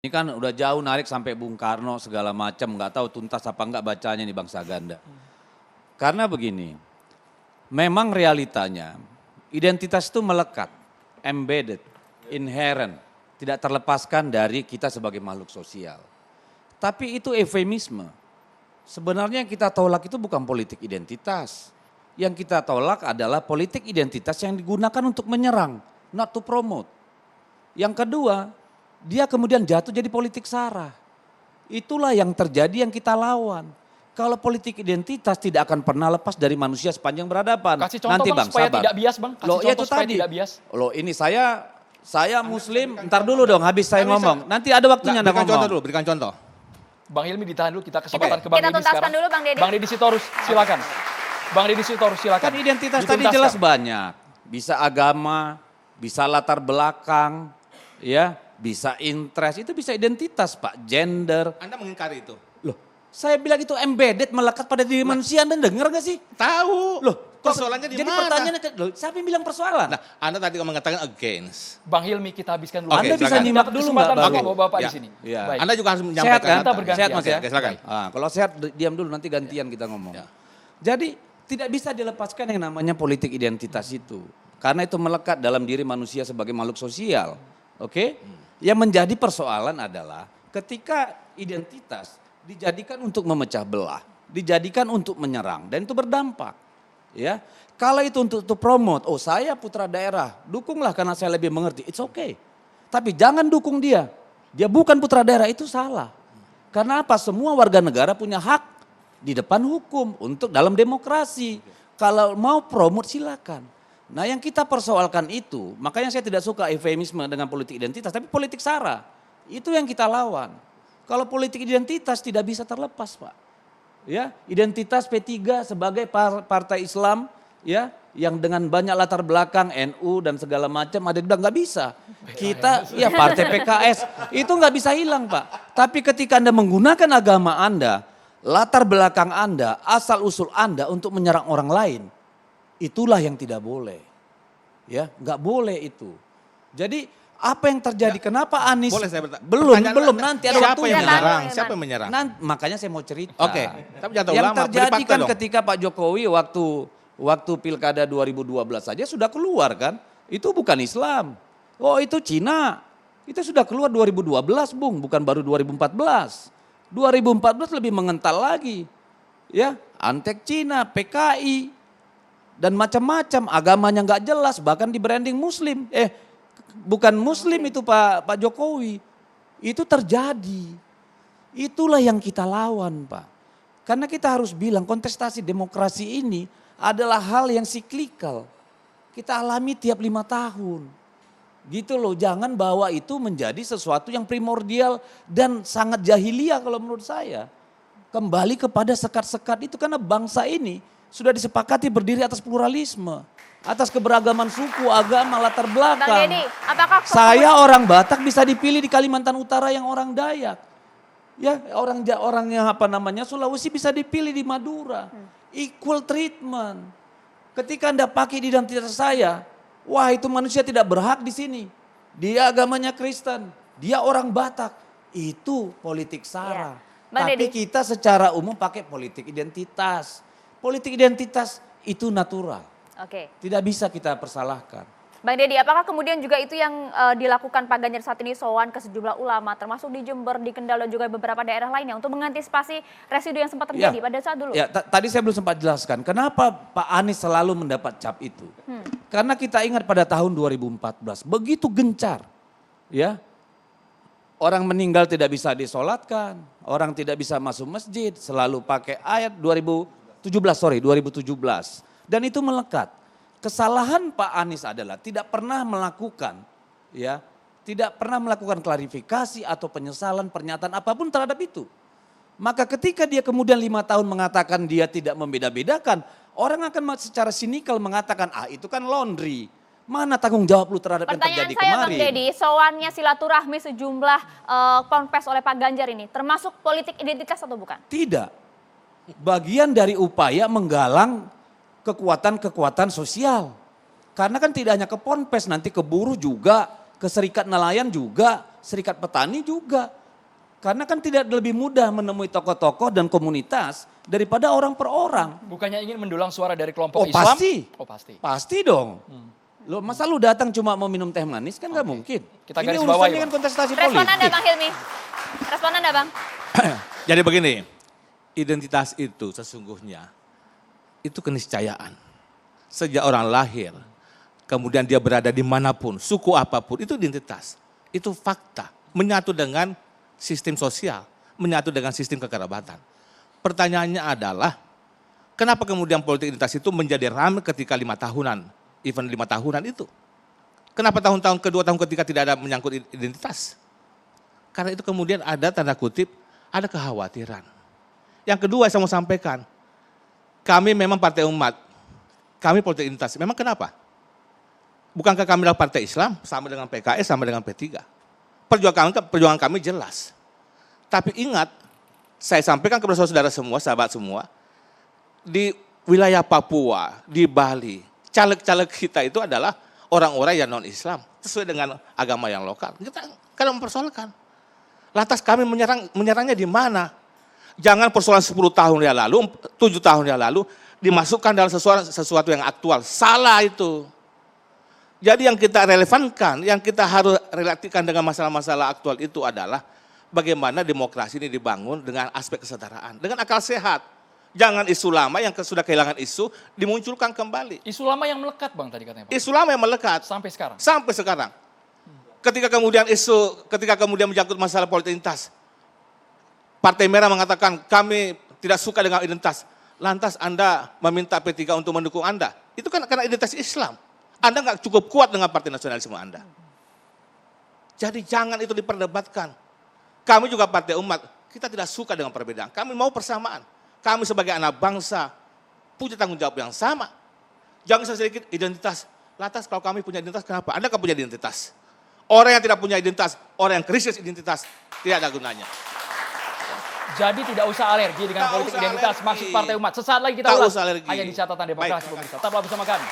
Ini kan udah jauh narik sampai Bung Karno segala macam, nggak tahu tuntas apa enggak bacanya nih bangsa ganda. Karena begini, memang realitanya identitas itu melekat, embedded, inherent, tidak terlepaskan dari kita sebagai makhluk sosial. Tapi itu eufemisme. Sebenarnya yang kita tolak itu bukan politik identitas. Yang kita tolak adalah politik identitas yang digunakan untuk menyerang, not to promote. Yang kedua, dia kemudian jatuh jadi politik sara. Itulah yang terjadi yang kita lawan. Kalau politik identitas tidak akan pernah lepas dari manusia sepanjang berhadapan. Kasih contoh Nanti bang, bang, supaya sabar. tidak bias bang. Kasih Loh, contoh itu supaya tadi. tidak bias. Loh ini saya muslim, ntar dulu dong habis saya ngomong. Nanti ada waktunya anda Berikan ngomong. contoh dulu, berikan contoh. Bang Hilmi ditahan dulu, kita kesempatan ke Bang Kita Deddy tuntaskan sekarang. dulu Bang Deddy. Bang Deddy Sitorus, silakan. Bang Deddy Sitorus, silakan. Kan identitas tadi Dituntaskan. jelas banyak. Bisa agama, bisa latar belakang, ya, bisa interest, itu bisa identitas Pak, gender. Anda mengingkari itu? Loh, saya bilang itu embedded, melekat pada diri manusia, Anda dengar gak sih? Tahu. Loh, persoalannya di jadi mana? pertanyaannya, loh, siapa yang bilang persoalan? Nah, Anda tadi mengatakan against. Bang Hilmi kita habiskan dulu. Oke, Anda bisa silakan. nyimak dulu Kesempatan nggak, bapak baru? bapak Ya. di sini. Iya. Baik. Anda juga harus Sehat menyampaikan. kan? Kita bergantian. Sehat Mas ya? Oke, silakan. Kalau sehat diam dulu nanti gantian kita ngomong. Ya. Jadi tidak bisa dilepaskan yang namanya politik identitas itu. Karena itu melekat dalam diri manusia sebagai makhluk sosial. Oke? Yang menjadi persoalan adalah ketika identitas dijadikan untuk memecah belah, dijadikan untuk menyerang dan itu berdampak. Ya, kalau itu untuk promote, oh saya putra daerah, dukunglah karena saya lebih mengerti, it's okay. Tapi jangan dukung dia, dia bukan putra daerah, itu salah. Karena apa? Semua warga negara punya hak di depan hukum untuk dalam demokrasi. Kalau mau promote silakan. Nah yang kita persoalkan itu, makanya saya tidak suka eufemisme dengan politik identitas, tapi politik sara. Itu yang kita lawan. Kalau politik identitas tidak bisa terlepas Pak. Ya, identitas P3 sebagai partai Islam ya yang dengan banyak latar belakang NU dan segala macam ada bilang nggak bisa. Kita ya partai PKS itu nggak bisa hilang Pak. Tapi ketika Anda menggunakan agama Anda, latar belakang Anda, asal usul Anda untuk menyerang orang lain, itulah yang tidak boleh. Ya, nggak boleh itu. Jadi apa yang terjadi? Kenapa Anies Boleh saya bertanya? belum Pertanyaan nanti ada siapa waktunya. yang menyerang? Terang. Siapa yang menyerang? Makanya saya mau cerita. Oke, tapi jangan terlalu Yang lama, beri terjadi fakta kan dong. ketika Pak Jokowi waktu pilkada 2012 saja sudah keluar kan. Itu bukan Islam. Oh itu Cina. Itu sudah keluar 2012 Bung, bukan baru 2014. 2014 lebih mengental lagi. Ya, Antek Cina, PKI dan macam-macam, agamanya nggak jelas, bahkan di branding Muslim. Bukan Muslim itu Pak Jokowi. Itu terjadi. Itulah yang kita lawan Pak. Karena kita harus bilang kontestasi demokrasi ini adalah hal yang siklikal. Kita alami tiap 5 tahun. Gitu loh, jangan bawa itu menjadi sesuatu yang primordial dan sangat jahiliyah kalau menurut saya. Kembali kepada sekat-sekat itu karena bangsa ini sudah disepakati berdiri atas pluralisme. Atas keberagaman suku, agama, latar belakang. Bang Deddy, apakah Saya orang Batak bisa dipilih di Kalimantan Utara yang orang Dayak. Ya, orangnya apa namanya Sulawesi bisa dipilih di Madura. Equal treatment. Ketika Anda pakai identitas saya, wah itu manusia tidak berhak di sini. Dia agamanya Kristen, dia orang Batak. Itu politik sara. Iya. Bang Tapi Deddy. kita secara umum pakai politik identitas. Politik identitas itu natural. Oke. Tidak bisa kita persalahkan. Bang Deddy, apakah kemudian juga itu yang dilakukan Pak Ganjar saat ini sowan ke sejumlah ulama termasuk di Jember, di Kendal dan juga beberapa daerah lainnya untuk mengantisipasi residu yang sempat terjadi pada saat dulu? Ya, tadi saya belum sempat jelaskan kenapa Pak Anies selalu mendapat cap itu. Karena kita ingat pada tahun 2014 begitu gencar, ya orang meninggal tidak bisa disolatkan, orang tidak bisa masuk masjid, selalu pakai ayat 2017 dan itu melekat. Kesalahan Pak Anies adalah tidak pernah melakukan, ya, tidak pernah melakukan klarifikasi atau penyesalan pernyataan apapun terhadap itu. Maka ketika dia kemudian 5 tahun mengatakan dia tidak membeda-bedakan, orang akan secara sinikal mengatakan, itu kan laundry. Mana tanggung jawab lu terhadap yang Pertanyaan terjadi saya kemarin? Bang Deddy, sowannya silaturahmi sejumlah ponpes oleh Pak Ganjar ini termasuk politik identitas atau bukan? Tidak. Bagian dari upaya menggalang kekuatan-kekuatan sosial. Karena kan tidak hanya ke ponpes, nanti ke buruh juga, ke serikat nelayan juga, serikat petani juga. Karena kan tidak lebih mudah menemui tokoh-tokoh dan komunitas daripada orang per orang. Bukannya ingin mendulang suara dari kelompok Oh, Islam? pasti. Oh pasti. Pasti dong. Lo masa lu datang cuma mau minum teh manis kan nggak mungkin. Kita Ini garis bawahi, urusannya kan Bang. kontestasi Respon Anda politik. Bang Hilmi. Respon Anda Bang. Jadi begini, identitas itu sesungguhnya itu keniscayaan. Sejak orang lahir, kemudian dia berada dimanapun, suku apapun, itu identitas. Itu fakta, menyatu dengan sistem sosial, menyatu dengan sistem kekerabatan. Pertanyaannya adalah, kenapa kemudian politik identitas itu menjadi ramai ketika 5 tahunan, even 5 tahunan itu? Kenapa tahun-tahun kedua, tahun ketiga tidak ada menyangkut identitas? Karena itu kemudian ada tanda kutip, ada kekhawatiran. Yang kedua saya mau sampaikan, kami memang partai umat, kami politik identitas. Memang kenapa? Bukankah kami adalah partai Islam, sama dengan PKS, sama dengan P3? Perjuangan kami jelas. Tapi ingat, saya sampaikan kepada saudara semua, sahabat semua, di wilayah Papua, di Bali, caleg-caleg kita itu adalah orang-orang yang non-Islam, sesuai dengan agama yang lokal. Kita kadang mempersoalkan. Lantas kami menyerangnya di mana? Jangan persoalan 10 tahun yang lalu, 7 tahun yang lalu, dimasukkan dalam sesuatu yang aktual. Salah itu. Jadi yang kita relevankan, yang kita harus relatikan dengan masalah-masalah aktual itu adalah bagaimana demokrasi ini dibangun dengan aspek kesetaraan, dengan akal sehat. Jangan isu lama yang sudah kehilangan isu dimunculkan kembali. Isu lama yang melekat Bang tadi katanya Bang. Isu lama yang melekat Sampai sekarang. sampai sekarang. Ketika kemudian menyangkut masalah politik identitas, Partai Merah mengatakan kami tidak suka dengan identitas. Lantas Anda meminta P3 untuk mendukung Anda. Itu kan karena identitas Islam. Anda nggak cukup kuat dengan partai nasionalisme Anda. Jadi jangan itu diperdebatkan. Kami juga partai umat, kita tidak suka dengan perbedaan. Kami mau persamaan. Kami sebagai anak bangsa punya tanggung jawab yang sama. Jangan sedikit identitas. Lantas kalau kami punya identitas, kenapa? Anda nggak punya identitas. Orang yang tidak punya identitas, orang yang krisis identitas, tidak ada gunanya. Jadi tidak usah alergi dengan Tak politik usah identitas alergi. maksud Partai Umat. Sesaat lagi kita Tak ulas usah alergi. hanya di catatan demokrasi Baik. pemirsa. Tetaplah bersama kami.